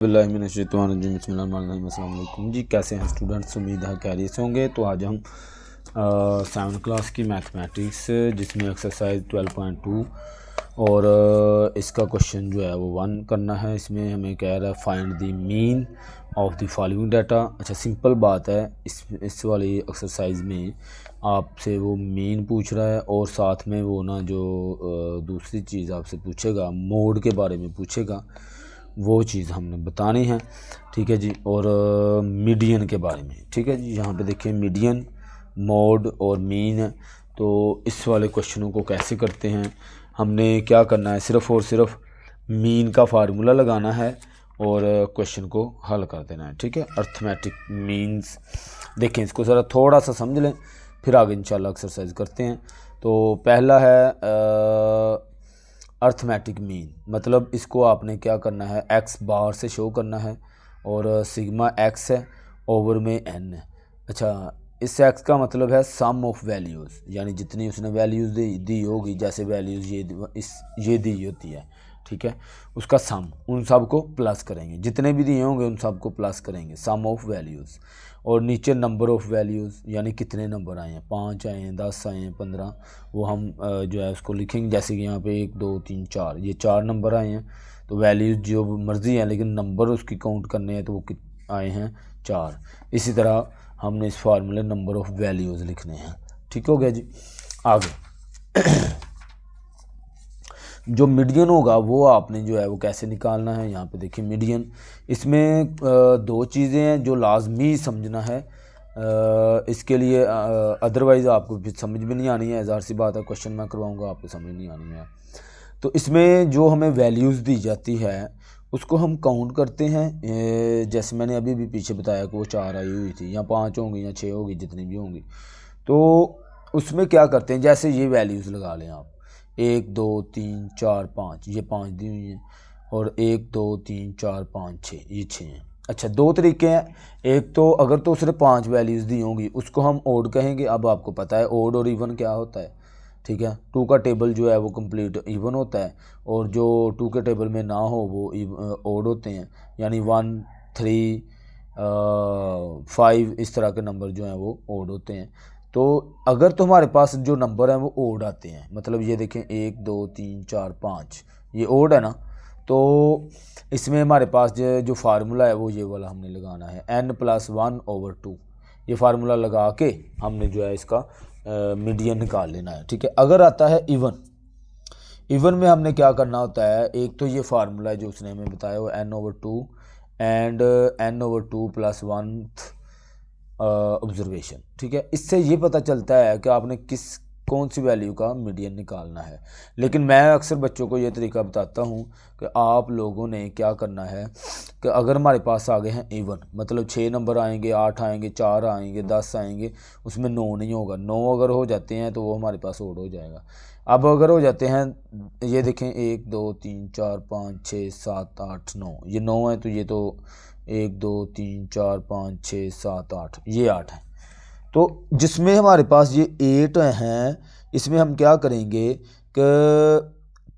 बिस्मिल्लाहिर्रहमानिर्रहीम। जी कैसे हैं स्टूडेंट्स, उम्मीद है कैरियर से होंगे। तो आज हम 7th क्लास की मैथमेटिक्स जिसमें एक्सरसाइज 12.2 और इसका क्वेश्चन जो है वो 1 करना है। इसमें हमें कह रहा है find the mean of the following data. अच्छा सिंपल बात है, इस वाली एक्सरसाइज में आपसे वो मीन पूछ रहा है और साथ में वो ना जो दूसरी चीज़ आपसे पूछेगा मोड के बारे में पूछेगा, वो चीज़ हमने बतानी है। ठीक है जी। और मीडियन के बारे में। ठीक है जी। यहाँ पे देखिए मीडियन, मोड और मीन है। तो इस वाले क्वेश्चनों को कैसे करते हैं, हमने क्या करना है, सिर्फ़ और सिर्फ मीन का फार्मूला लगाना है और क्वेश्चन को हल कर देना है। ठीक है। अर्थमेटिक मीन्स देखें, इसको ज़रा थोड़ा सा समझ लें, फिर आगे इंशाल्लाह एक्सरसाइज करते हैं। तो पहला है अर्थमेटिक मीन, मतलब इसको आपने क्या करना है, एक्स बार से शो करना है और सिग्मा एक्स है, ओवर में एन है। अच्छा, इस एक्स का मतलब है सम ऑफ वैल्यूज़, यानी जितनी उसने वैल्यूज़ दी होगी, जैसे वैल्यूज़ ये दी होती है, ठीक है, उसका सम, उन सब को प्लस करेंगे, जितने भी दिए होंगे उन सब को प्लस करेंगे, सम ऑफ वैल्यूज़। और नीचे नंबर ऑफ़ वैल्यूज़, यानी कितने नंबर आए हैं, 5 आए हैं, 10 आए हैं, 15, वो हम जो है उसको लिखेंगे। जैसे कि यहाँ पे 1 2 3 4, ये 4 नंबर आए हैं, तो वैल्यूज़ जो मर्ज़ी हैं, लेकिन नंबर उसकी काउंट करने हैं, तो वो आए हैं 4। इसी तरह हमने इस फार्मूले नंबर ऑफ़ वैल्यूज़ लिखने हैं। ठीक हो गया जी। आगे जो मीडियन होगा वो आपने जो है वो कैसे निकालना है। यहाँ पे देखिए मीडियन, इसमें दो चीज़ें हैं जो लाजमी समझना है इसके लिए, अदरवाइज़ आपको फिर समझ में नहीं आनी है। ज़ाहिर सी बात है, क्वेश्चन मैं करवाऊँगा आपको समझ नहीं आनी है। तो इसमें जो हमें वैल्यूज़ दी जाती है उसको हम काउंट करते हैं। जैसे मैंने अभी भी पीछे बताया कि वो 4 आई हुई थी, या 5 होंगी या 6 होगी, जितनी भी होंगी। तो उसमें क्या करते हैं, जैसे ये वैल्यूज़ लगा लें आप, 1 2 3 4 5, ये 5 दी हुई हैं, और 1 2 3 4 5 6, ये 6 हैं। अच्छा, दो तरीके हैं। एक तो अगर तो सिर्फ 5 वैल्यूज़ दी होंगी उसको हम ओड कहेंगे। अब आपको पता है ओड और इवन क्या होता है। ठीक है, 2 का टेबल जो है वो कंप्लीट इवन होता है, और जो 2 के टेबल में ना हो वो ओड होते हैं, यानी 1 3 5 इस तरह के नंबर जो हैं वो ओड होते हैं। तो अगर तो हमारे पास जो नंबर हैं वो ओड आते हैं, मतलब ये देखें 1 2 3 4 5, ये ओड है ना, तो इसमें हमारे पास जो फार्मूला है वो ये वाला हमने लगाना है, n+1/2। ये फार्मूला लगा के हमने जो है इसका मीडियन निकाल लेना है। ठीक है। अगर आता है इवन, इवन में हमने क्या करना होता है, एक तो ये फार्मूला है जो उसने हमें बताया वो n/2 and n/2 + 1th observation. ठीक है, इससे ये पता चलता है कि आपने कौन सी वैल्यू का मीडियन निकालना है। लेकिन मैं अक्सर बच्चों को ये तरीका बताता हूँ कि आप लोगों ने क्या करना है कि अगर हमारे पास आ गए हैं इवन, मतलब 6 नंबर आएंगे, 8 आएंगे, 4 आएंगे, 10 आएंगे, उसमें 9 नहीं होगा। 9 अगर हो जाते हैं तो वो हमारे पास ओड हो जाएगा। अब अगर हो जाते हैं, ये देखें 1 2 3 4 5 6 7 8 9, ये 9 है, तो ये तो 1 2 3 4 5 6 7 8, ये 8 है। तो जिसमें हमारे पास ये 8 हैं, इसमें हम क्या करेंगे कि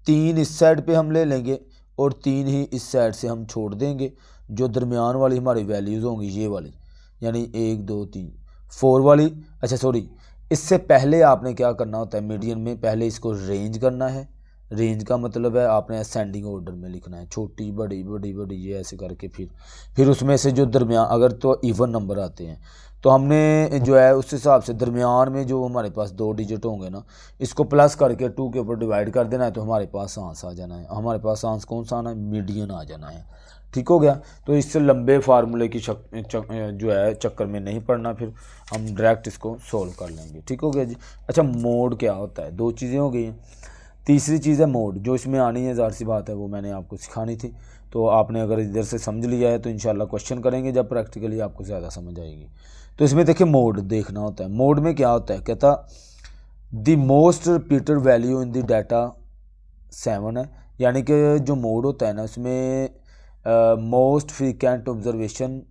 3 इस साइड पे हम ले लेंगे और 3 ही इस साइड से हम छोड़ देंगे। जो दरमियान वाली हमारी वैल्यूज़ होंगी ये वाली, यानी 1 2 3 4 वाली। अच्छा सॉरी, इससे पहले आपने क्या करना होता है, मीडियन में पहले इसको रेंज करना है। रेंज का मतलब है आपने असेंडिंग ऑर्डर में लिखना है, छोटी बड़ी बड़ी बड़ी, ये ऐसे करके फिर उसमें से जो दरमियान, अगर तो इवन नंबर आते हैं तो हमने जो है उस हिसाब से दरमियान में जो हमारे पास 2 डिजिट होंगे ना, इसको प्लस करके 2 के ऊपर डिवाइड कर देना है, तो हमारे पास आंसर आ जाना है। हमारे पास आंसर कौन सा आना है, मीडियन आ जाना है। ठीक हो गया। तो इससे लंबे फार्मूले की जो है चक्कर में नहीं पड़ना, फिर हम डायरेक्ट इसको सोल्व कर लेंगे। ठीक हो गया जी। अच्छा, मोड क्या होता है, दो चीज़ें हो गई हैं। तीसरी चीज़ है मोड, जो इसमें आनी है, ज़ाहिर सी बात है, वो मैंने आपको सिखानी थी। तो आपने अगर इधर से समझ लिया है तो इंशाल्लाह क्वेश्चन करेंगे जब प्रैक्टिकली आपको ज़्यादा समझ आएगी। तो इसमें देखिए मोड देखना होता है। मोड में क्या होता है, कहता the most repeated value in the data 7 है, यानी कि जो मोड होता है ना उसमें most frequent observation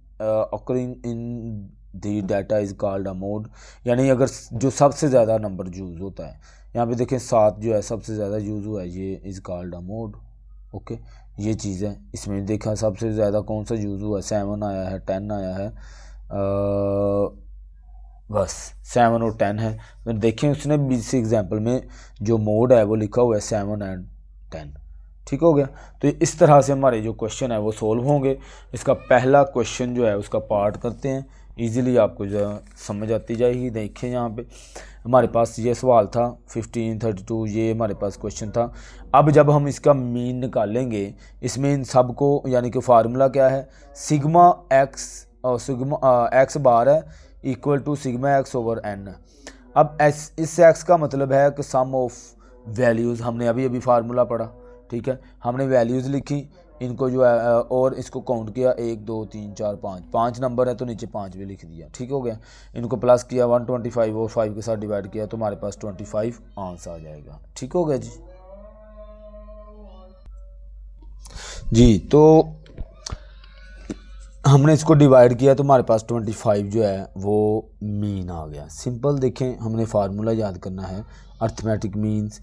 occurring in the data is called a mode, यानी अगर जो सबसे ज़्यादा नंबर यूज़ होता है, यहाँ पे देखें 7 जो है सबसे ज़्यादा यूज़ हुआ है, ये is called a mode. Okay, ये चीज़ है। इसमें देखा सबसे ज़्यादा कौन सा यूज़ हुआ, 7 आया है, 10 आया है, बस 7 और 10 है। तो देखें उसने इस एग्जाम्पल में जो मोड है वो लिखा हुआ है 7 एंड 10। ठीक हो गया। तो इस तरह से हमारे जो क्वेश्चन है वो सोल्व होंगे। इसका पहला क्वेश्चन जो है उसका पार्ट करते हैं, इजीली आपको जो है समझ आती जाएगी। देखिए यहाँ पे हमारे पास ये सवाल था 1532, ये हमारे पास क्वेश्चन था। अब जब हम इसका मीन निकालेंगे, इसमें इन सब को यानी कि फार्मूला क्या है, सिग्मा एक्स और सिग्मा एक्स बार है equal to sigma x over n. अब इस एक्स का मतलब है कि सम ऑफ वैल्यूज़, हमने अभी अभी फार्मूला पढ़ा, ठीक है। हमने वैल्यूज़ लिखी, इनको जो है और इसको काउंट किया, 1 2 3 4 5 नंबर है तो नीचे 5 भी लिख दिया। ठीक हो गया। इनको प्लस किया 125 और 5 के साथ डिवाइड किया तो हमारे पास 25 आंसर आ जाएगा। ठीक हो गया जी। तो हमने इसको डिवाइड किया तो हमारे पास 25 जो है वो मीन आ गया। सिंपल। देखें हमने फार्मूला याद करना है, अर्थमेटिक मीन्स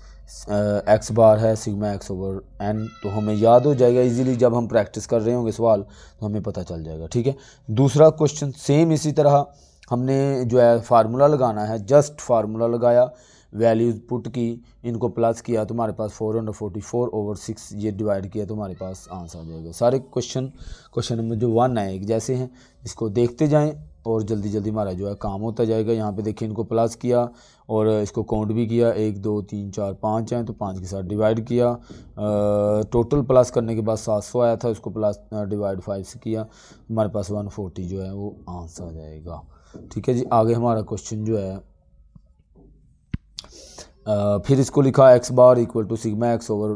एक्स बार है सिग्मा एक्स ओवर एन, तो हमें याद हो जाएगा इजीली। जब हम प्रैक्टिस कर रहे होंगे सवाल तो हमें पता चल जाएगा। ठीक है। दूसरा क्वेश्चन सेम इसी तरह हमने जो है फार्मूला लगाना है, जस्ट फार्मूला लगाया, वैल्यूज़ पुट की, इनको प्लस किया तो हमारे पास 444 ओवर 6 ये डिवाइड किया तो हमारे पास आंसर आ जाएगा। सारे क्वेश्चन नंबर जो 1 है एक जैसे हैं, इसको देखते जाएं और जल्दी जल्दी हमारा जो है काम होता जाएगा। यहाँ पे देखिए इनको प्लस किया और इसको काउंट भी किया, 1 2 3 4 5 हैं तो 5 के साथ डिवाइड किया, टोटल प्लस करने के बाद 700 आया था, उसको प्लस डिवाइड 5 से किया, हमारे पास 140 जो है वो आंसर आ जाएगा। ठीक है जी। आगे हमारा क्वेश्चन जो है फिर इसको लिखा x bar equal to sigma x over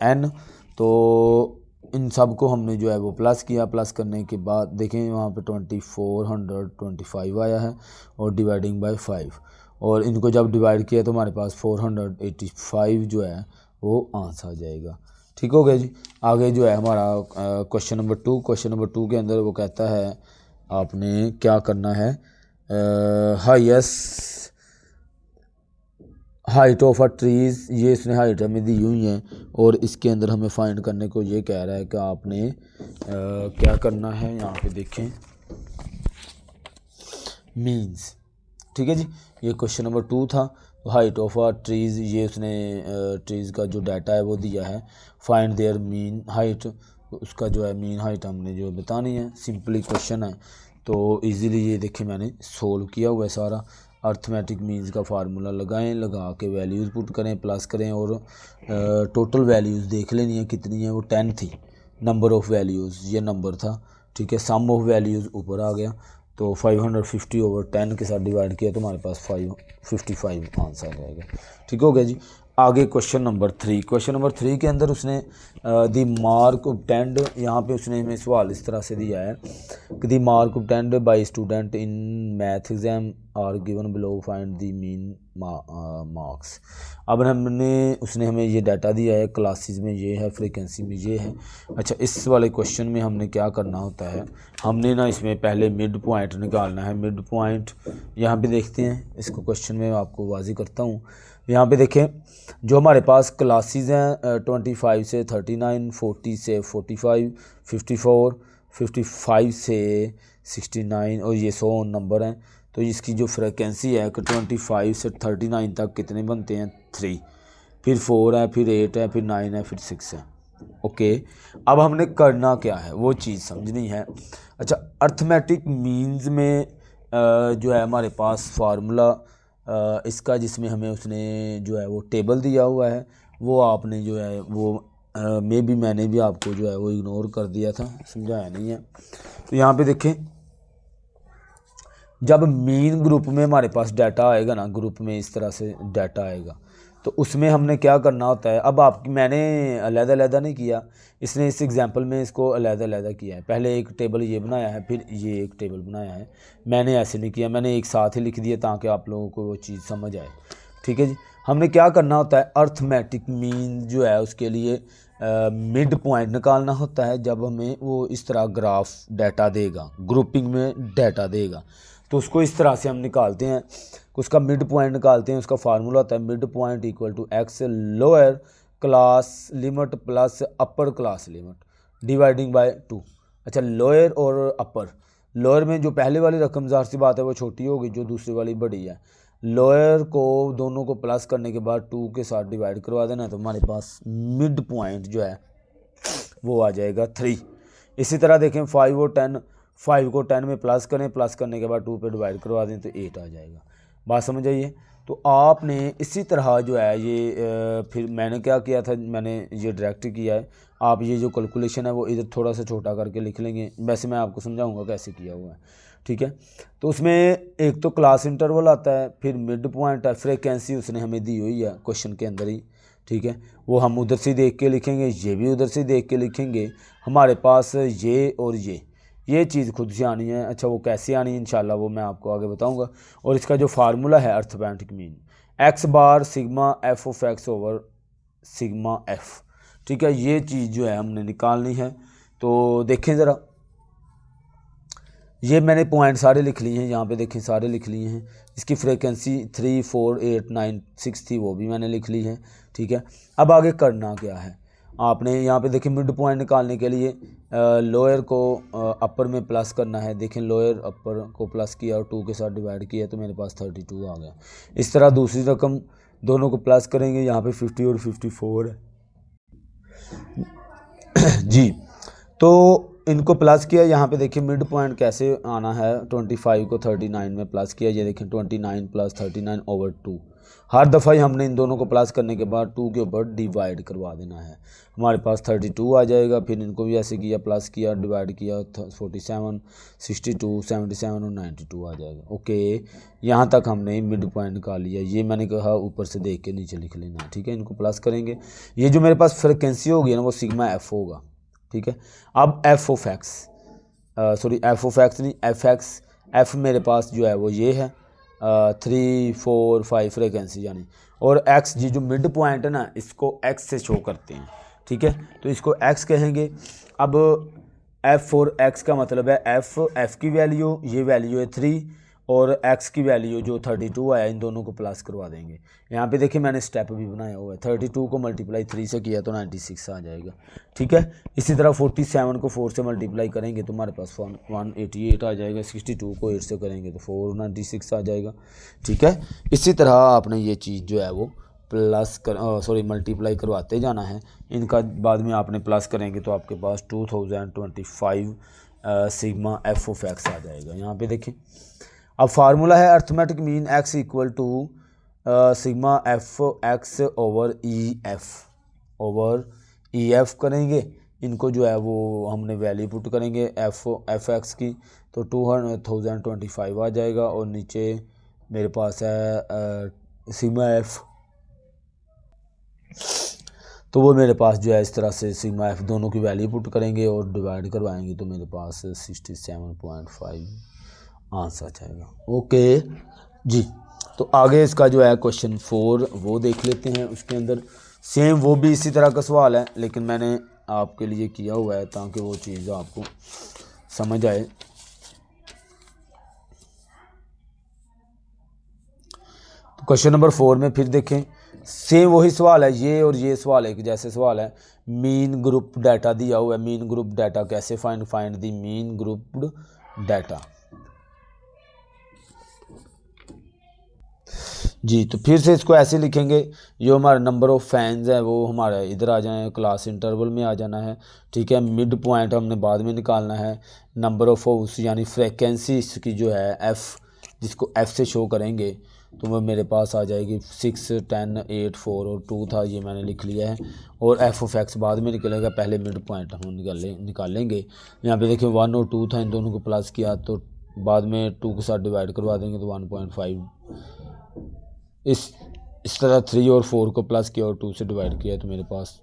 n, तो इन सब को हमने जो है वो प्लस किया। प्लस करने के बाद देखें वहाँ पे 2425 आया है और डिवाइडिंग बाय 5, और इनको जब डिवाइड किया तो हमारे पास 485 जो है वो आंसर आ जाएगा। ठीक हो गया जी। आगे जो है हमारा क्वेश्चन नंबर 2, क्वेश्चन नंबर 2 के अंदर वो कहता है आपने क्या करना है, हाइट ऑफ अ ट्रीज़, ये इसने हाइट हमें दी हुई है और इसके अंदर हमें फाइंड करने को ये कह रहा है कि आपने क्या करना है। यहाँ पे देखें मीन्स। ठीक है जी। ये क्वेश्चन नंबर 2 था। हाइट ऑफ अ ट्रीज़, ये उसने ट्रीज़ का जो डाटा है वो दिया है, फाइंड देयर मीन हाइट, उसका जो है मीन हाइट हमने जो बतानी है। सिंपली क्वेश्चन है तो इजीली ये देखें मैंने सोल्व किया हुआ है सारा। अर्थमेटिक मीन्स का फार्मूला लगाएं, लगा के वैल्यूज़ पुट करें, प्लस करें और टोटल वैल्यूज़ देख लेनी है कितनी है, वो 10 थी। नंबर ऑफ़ वैल्यूज़ ये नंबर था। ठीक है। सम ऑफ वैल्यूज़ ऊपर आ गया तो 550 ओवर 10 के साथ डिवाइड किया तो हमारे पास 555 आंसर आ जाएगा। ठीक हो गया जी। आगे क्वेश्चन नंबर 3, क्वेश्चन नंबर 3 के अंदर उसने दी मार्क ऑब्टेन्ड, यहाँ पे उसने हमें सवाल इस तरह से दिया है कि the mark obtained by student in math exam are given below, find the mean marks. अब उसने हमें ये डाटा दिया है, क्लासेस में ये है, फ्रीक्वेंसी में ये है। अच्छा, इस वाले क्वेश्चन में हमने क्या करना होता है, हमने ना इसमें पहले मिड पॉइंट निकालना है। मिड पॉइंट यहाँ पे देखते हैं, इसको क्वेश्चन में आपको वाज़ी करता हूँ। यहाँ पे देखें जो हमारे पास क्लासेस हैं 25 से 39, 40 से 45, 54, 55 से 69 और ये 100 नंबर हैं। तो इसकी जो फ्रीक्वेंसी है कि 25 से 39 तक कितने बनते हैं, 3, फिर 4 है, फिर 8 है, फिर 9 है, फिर 6 है। ओके। अब हमने करना क्या है वो चीज़ समझनी है। अच्छा, अर्थमेटिक मीन्स में जो है हमारे पास फार्मूला इसका, जिसमें हमें उसने जो है वो टेबल दिया हुआ है, वो आपने जो है वो मैंने भी आपको जो है वो इग्नोर कर दिया था, समझाया नहीं है। तो यहाँ पे देखें, जब मीन ग्रुप में हमारे पास डाटा आएगा ना, ग्रुप में इस तरह से डाटा आएगा तो उसमें हमने क्या करना होता है। अब मैंने अलग-अलग नहीं किया, इसने इस एग्जांपल में इसको अलग-अलग किया है। पहले एक टेबल ये बनाया है, फिर ये एक टेबल बनाया है। मैंने ऐसे नहीं किया, मैंने एक साथ ही लिख दिया ताकि आप लोगों को वो चीज़ समझ आए। ठीक है जी। हमने क्या करना होता है, अर्थमेटिक मीन जो है उसके लिए मिड पॉइंट निकालना होता है। जब हमें वो इस तरह ग्राफ डाटा देगा, ग्रुपिंग में डाटा देगा, तो उसको इस तरह से हम निकालते हैं, उसका मिड पॉइंट निकालते हैं। उसका फार्मूला होता है mid point equal to x lower class limit plus upper class limit dividing by 2। अच्छा, लोअर और अपर, लोअर में जो पहले वाली रकम ज़ाहिर सी बात है वो छोटी होगी, जो दूसरी वाली बड़ी है। लोअर को दोनों को प्लस करने के बाद 2 के साथ डिवाइड करवा देना, तो हमारे पास मिड पॉइंट जो है वो आ जाएगा 3। इसी तरह देखें 5 और 10, 5 को 10 में प्लस करें, प्लस करने के बाद 2 पे डिवाइड करवा दें तो 8 आ जाएगा। बात समझ आइए। तो आपने इसी तरह जो है ये फिर मैंने क्या किया था, मैंने ये डायरेक्ट किया है। आप ये जो कैलकुलेशन है वो इधर थोड़ा सा छोटा करके लिख लेंगे, वैसे मैं आपको समझाऊंगा कैसे किया हुआ है, ठीक है। तो उसमें एक तो क्लास इंटरवल आता है, फिर मिड पॉइंट है, फ्रीक्वेंसी उसने हमें दी हुई है क्वेश्चन के अंदर ही, ठीक है। वो हम उधर से देख के लिखेंगे, ये भी उधर से देख के लिखेंगे। हमारे पास ये और ये चीज़ खुद से आनी है। अच्छा, वो कैसे आनी है इंशाल्लाह वो मैं आपको आगे बताऊंगा। और इसका जो फार्मूला है arithmetic mean, x bar sigma f of x over sigma F, ठीक है। ये चीज़ जो है हमने निकालनी है। तो देखें ज़रा, ये मैंने पॉइंट सारे लिख लिए हैं, यहाँ पे देखें सारे लिख लिए हैं। इसकी फ्रीक्वेंसी 3, 4, 8, 9, 6 थी, वो भी मैंने लिख ली है, ठीक है। अब आगे करना क्या है, आपने यहाँ पे देखें मिड पॉइंट निकालने के लिए लोअर को अपर में प्लस करना है। देखें लोअर अपर को प्लस किया और 2 के साथ डिवाइड किया तो मेरे पास 32 आ गया। इस तरह दूसरी रकम दोनों को प्लस करेंगे, यहाँ पे 50 और 54 है जी। तो इनको प्लस किया, यहाँ पे देखिए मिड पॉइंट कैसे आना है, 25 को 39 में प्लस किया, ये देखें 29 प्लस 39 ओवर 2। हर दफ़ा ही हमने इन दोनों को प्लस करने के बाद 2 के ऊपर डिवाइड करवा देना है, हमारे पास 32 आ जाएगा। फिर इनको भी ऐसे किया, प्लस किया, डिवाइड किया, 47, 62, 77 और 92 आ जाएगा। ओके, यहाँ तक हमने मिड पॉइंट निकाल लिया। ये मैंने कहा ऊपर से देख के नीचे लिख लेना, ठीक है। इनको प्लस करेंगे, ये जो मेरे पास फ्रिक्वेंसी होगी ना वो सिग्मा एफ होगा, ठीक है। अब F of x, sorry F of x नहीं, एफ एक्स, एफ मेरे पास जो है वो ये है 3, 4, 5 फ्रिक्वेंसी यानी, और एक्स जी जो मिड पॉइंट है ना इसको एक्स से शो करते हैं, ठीक है। तो इसको एक्स कहेंगे। अब एफ और एक्स का मतलब है एफ की वैल्यू, ये वैल्यू है 3, और एक्स की वैल्यू जो 32 आया, इन दोनों को प्लस करवा देंगे। यहाँ पे देखिए मैंने स्टेप भी बनाया हुआ है, 32 को मल्टीप्लाई 3 से किया तो 96 आ जाएगा, ठीक है। इसी तरह 47 को 4 से मल्टीप्लाई करेंगे तो हमारे पास 188 आ जाएगा। 62 को 8 से करेंगे तो 496 आ जाएगा, ठीक है। इसी तरह आपने ये चीज़ जो है वो प्लस कर मल्टीप्लाई करवाते जाना है। इनका बाद में आपने प्लस करेंगे तो आपके पास 2025 सिग्मा एफ ऑफ एक्स आ जाएगा। यहाँ पे देखें, अब फार्मूला है arithmetic mean x equal to sigma f x over e f करेंगे। इनको जो है वो हमने वैल्यू पुट करेंगे एफ एक्स की, तो 2025 आ जाएगा। और नीचे मेरे पास है सिग्मा एफ, तो वो मेरे पास जो है इस तरह से सिग्मा एफ दोनों की वैल्यू पुट करेंगे और डिवाइड करवाएंगे तो मेरे पास 67.5 आंसर आ जाएगा। ओके जी। तो आगे इसका जो है क्वेश्चन 4 वो देख लेते हैं। उसके अंदर सेम वो भी इसी तरह का सवाल है, लेकिन मैंने आपके लिए किया हुआ है ताकि वो चीज़ आपको समझ आए। तो क्वेश्चन नंबर 4 में फिर देखें, सेम वही सवाल है, ये और ये सवाल एक जैसे सवाल है। मीन ग्रुप डाटा दिया हुआ है, मीन ग्रुप डाटा कैसे find the mean group data जी। तो फिर से इसको ऐसे लिखेंगे, जो हमारा नंबर ऑफ फैंस है वो हमारा इधर आ जाए, क्लास इंटरवल में आ जाना है, ठीक है। मिड पॉइंट हमने बाद में निकालना है। नंबर ऑफ हाउस यानी फ्रिक्वेंसी इसकी जो है एफ़, जिसको एफ़ से शो करेंगे तो वो मेरे पास आ जाएगी 6, 10, 8, 4 और 2 था, ये मैंने लिख लिया है। और एफ ऑफ एक्स बाद में निकलेगा, पहले मिड पॉइंट हम निकालेंगे। यहाँ पे देखिए 1 और 2 था, इन दोनों को प्लस किया तो बाद में 2 के साथ डिवाइड करवा देंगे तो 1.5। इस तरह 3 और 4 को प्लस किया और 2 से डिवाइड किया तो मेरे पास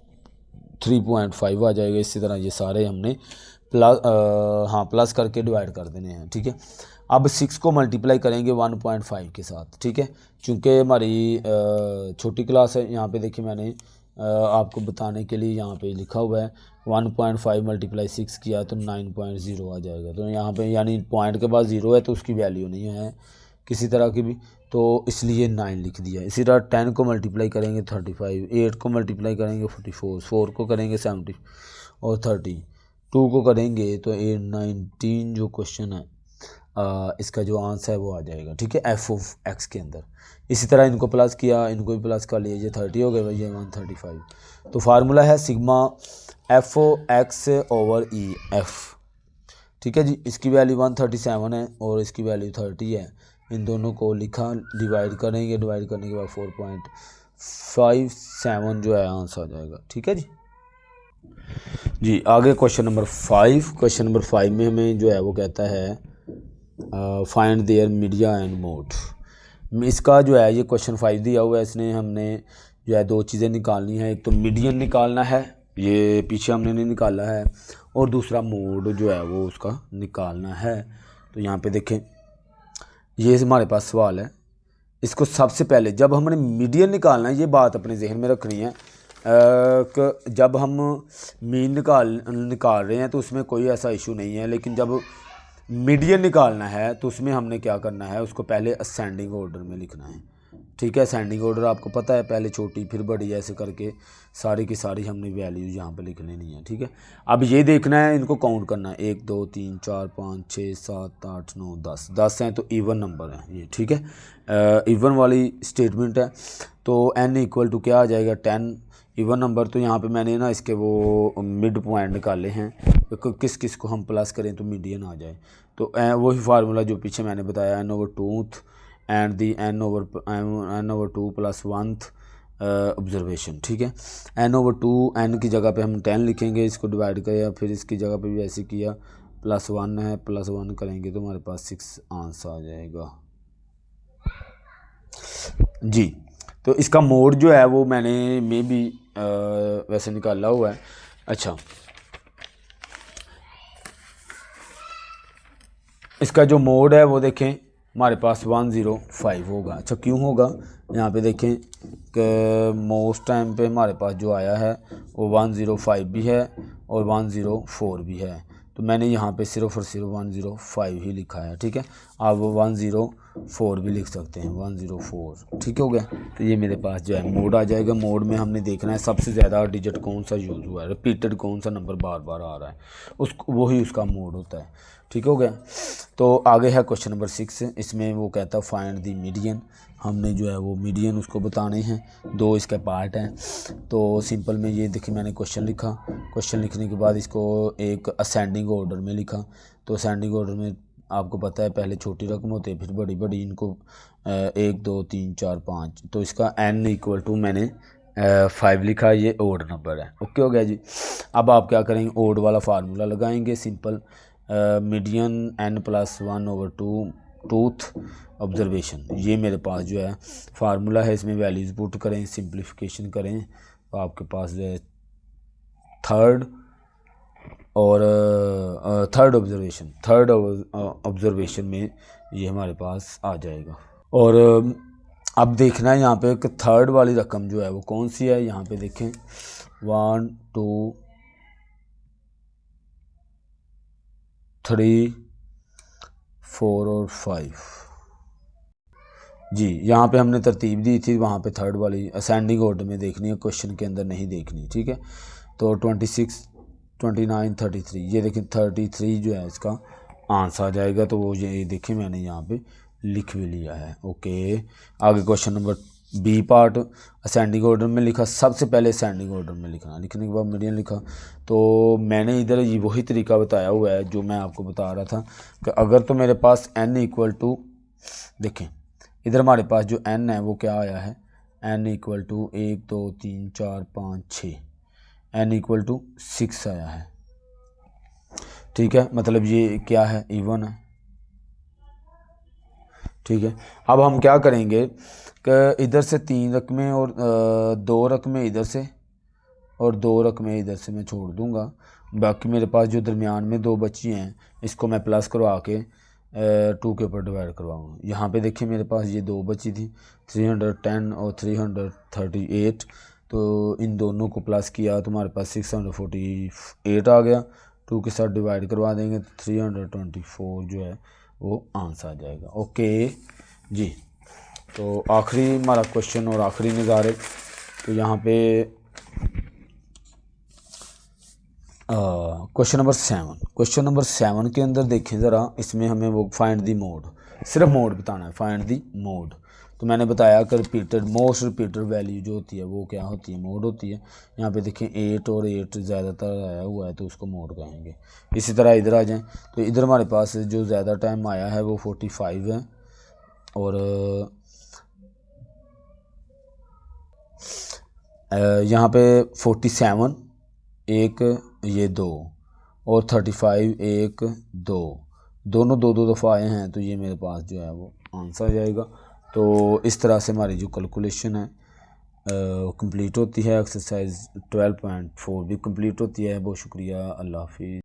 3.5 आ जाएगा। इसी तरह ये सारे हमने प्लस करके डिवाइड कर देने हैं, ठीक है। अब 6 को मल्टीप्लाई करेंगे 1.5 के साथ, ठीक है। चूँकि हमारी छोटी क्लास है, यहाँ पे देखिए मैंने आपको बताने के लिए यहाँ पे लिखा हुआ है 1.5 मल्टीप्लाई 6 किया तो 9.0 आ जाएगा। तो यहाँ पे यानी पॉइंट के बाद 0 है तो उसकी वैल्यू नहीं है, किसी तरह की भी, तो इसलिए 9 लिख दिया। इसी तरह 10 को मल्टीप्लाई करेंगे 35, 8 को मल्टीप्लाई करेंगे 44, 4 को करेंगे 70 और 30, 2 को करेंगे तो 8, 19 जो क्वेश्चन है इसका जो आंसर है वो आ जाएगा। ठीक है, एफ ऑफ एक्स के अंदर। इसी तरह इनको प्लस किया, इनको भी प्लस कर लिया, ये 30 हो गया भाई, ये 135। तो फार्मूला है sigma f o x over e f. ठीक है जी, इसकी वैल्यू 137 है और इसकी वैल्यू 30 है। इन दोनों को लिखा, डिवाइड करेंगे, डिवाइड करने के बाद 4.57 जो है आंसर आ जाएगा। ठीक है जी। जी आगे क्वेश्चन नंबर 5। क्वेश्चन नंबर 5 में हमें जो है वो कहता है find their median and mode. इसका जो है ये क्वेश्चन 5 दिया हुआ है, इसने हमने जो है 2 चीज़ें निकालनी है। एक तो मीडियन निकालना है, ये पीछे हमने नहीं निकाला है, और दूसरा मोड जो है वो उसका निकालना है। तो यहाँ पे देखें, ये हमारे पास सवाल है। इसको सबसे पहले जब हमने मीडियन निकालना है, ये बात अपने जहन में रखनी है कि जब हम मीन निकाल रहे हैं तो उसमें कोई ऐसा इशू नहीं है, लेकिन जब मीडियन निकालना है तो उसमें हमने क्या करना है, उसको पहले असेंडिंग ऑर्डर में लिखना है। ठीक है, असेंडिंग ऑर्डर आपको पता है, पहले छोटी फिर बड़ी, ऐसे करके सारी की सारी हमने वैल्यू यहाँ पे लिख लेनी है। ठीक है, अब ये देखना है, इनको काउंट करना है, 1 2 3 4 5 6 7 8 9 10, 10 हैं तो इवन नंबर है ये। ठीक है, इवन वाली स्टेटमेंट है। तो n इक्वल टू क्या आ जाएगा, 10 इवन नंबर। तो यहाँ पे मैंने ना इसके वो मिड पॉइंट निकाले हैं, किस किस को हम प्लस करें तो मीडियन आ जाए। तो वही फार्मूला जो पीछे मैंने बताया, n/2 and the n/2 plus 1th observation. ठीक है, n/2, n की जगह पे हम 10 लिखेंगे, इसको डिवाइड किया, फिर इसकी जगह पे भी ऐसे किया, +1 है, +1 करेंगे तो हमारे पास 6 आंसर आ जाएगा जी। तो इसका मोड जो है वो मैंने भी वैसे निकाला हुआ है। अच्छा, इसका जो मोड है वो देखें, हमारे पास 105 होगा। अच्छा, क्यों होगा, यहाँ पे देखें कि मोस्ट टाइम पे हमारे पास जो आया है वो 105 भी है और 104 भी है। तो मैंने यहाँ पे सिर्फ और सिर्फ 105 ही लिखा है। ठीक है, आप 104 भी लिख सकते हैं, 104। ठीक हो गया। तो ये मेरे पास जो है मोड आ जाएगा। मोड में हमने देखना है सबसे ज़्यादा डिजिट कौन सा यूज़ हुआ है, रिपीटेड कौन सा नंबर बार बार आ रहा है, उसको वही उसका मोड होता है। ठीक हो गया। तो आगे है क्वेश्चन नंबर 6। इसमें वो कहता है फाइंड दी मीडियन। हमने जो है वो मीडियन उसको बताने हैं, 2 इसके पार्ट हैं। तो सिंपल में ये देखिए, मैंने क्वेश्चन लिखा, क्वेश्चन लिखने के बाद इसको एक असेंडिंग ऑर्डर में लिखा। तो असेंडिंग ऑर्डर में आपको पता है पहले छोटी रकम होती है फिर बड़ी बड़ी, इनको 1 2 3 4 5। तो इसका n इक्वल टू मैंने 5 लिखा, ये ओड नंबर है। ओके हो गया जी। अब आप क्या करेंगे, ओड वाला फार्मूला लगाएंगे, simple median n+1/2 tooth observation. ये मेरे पास जो है फार्मूला है, इसमें वैल्यूज़ पुट करें, सिंप्लीफिकेशन करें तो आपके पास जो है थर्ड ऑब्जर्वेशन में ये हमारे पास आ जाएगा। और अब देखना है यहाँ पे कि थर्ड वाली रकम जो है वो कौन सी है। यहाँ पे देखें 1 2 3 4 और 5 जी। यहाँ पे हमने तरतीब दी थी, वहाँ पे थर्ड वाली असेंडिंग ऑर्डर में देखनी है, क्वेश्चन के अंदर नहीं देखनी। ठीक है, तो 26 29 33, ये देखें 33 जो है इसका आंसर आ जाएगा। तो वो ये देखें मैंने यहाँ पे लिख भी लिया है। ओके, आगे question number b part, ascending order में लिखा, सबसे पहले असेंडिंग ऑर्डर में लिखना, लिखने के बाद मीडियन लिखा। तो मैंने इधर ये वही तरीका बताया हुआ है जो मैं आपको बता रहा था कि अगर तो मेरे पास n इक्वल टू, देखें इधर हमारे पास जो n है वो क्या आया है, n equal to 1 2 3 4 5 6, n equal to 6 आया है। ठीक है, मतलब ये क्या है, इवन है। ठीक है, अब हम क्या करेंगे कि इधर से 3 रकमें और 2 रकमें इधर से और 2 रकमें इधर से मैं छोड़ दूंगा। बाकी मेरे पास जो दरमियान में 2 बची हैं इसको मैं प्लस करवा के 2 के ऊपर डिवाइड करवाऊँगा। यहाँ पे देखिए मेरे पास ये 2 बची थी, 310 और 338। तो इन दोनों को प्लस किया तो हमारे पास 648 आ गया। 2 के साथ डिवाइड करवा देंगे तो 324 जो है वो आंसर आ जाएगा। ओके, जी। तो आखिरी हमारा क्वेश्चन और आखिरी नज़ारे, तो यहाँ पे क्वेश्चन नंबर 7 के अंदर देखें ज़रा, इसमें हमें वो फाइंड दी मोड, सिर्फ मोड बताना है, फाइंड दी मोड। तो मैंने बताया कि मोस्ट रिपीटेड वैल्यू जो होती है वो क्या होती है, मोड होती है। यहाँ पे देखें 8 और 8 ज़्यादातर आया हुआ है तो उसको मोड कहेंगे। इसी तरह इधर आ जाएं, तो इधर हमारे पास जो ज़्यादा टाइम आया है वो 45 है, और यहाँ पे 47 एक, ये 2, और 35 एक 2, दोनों 2 दफ़ा आए हैं, तो ये मेरे पास जो है वो आंसर आ जाएगा। तो इस तरह से हमारी जो कैलकुलेशन है कंप्लीट होती है। एक्सरसाइज 12.4 भी कंप्लीट होती है। बहुत शुक्रिया, अल्लाह हाफिज़।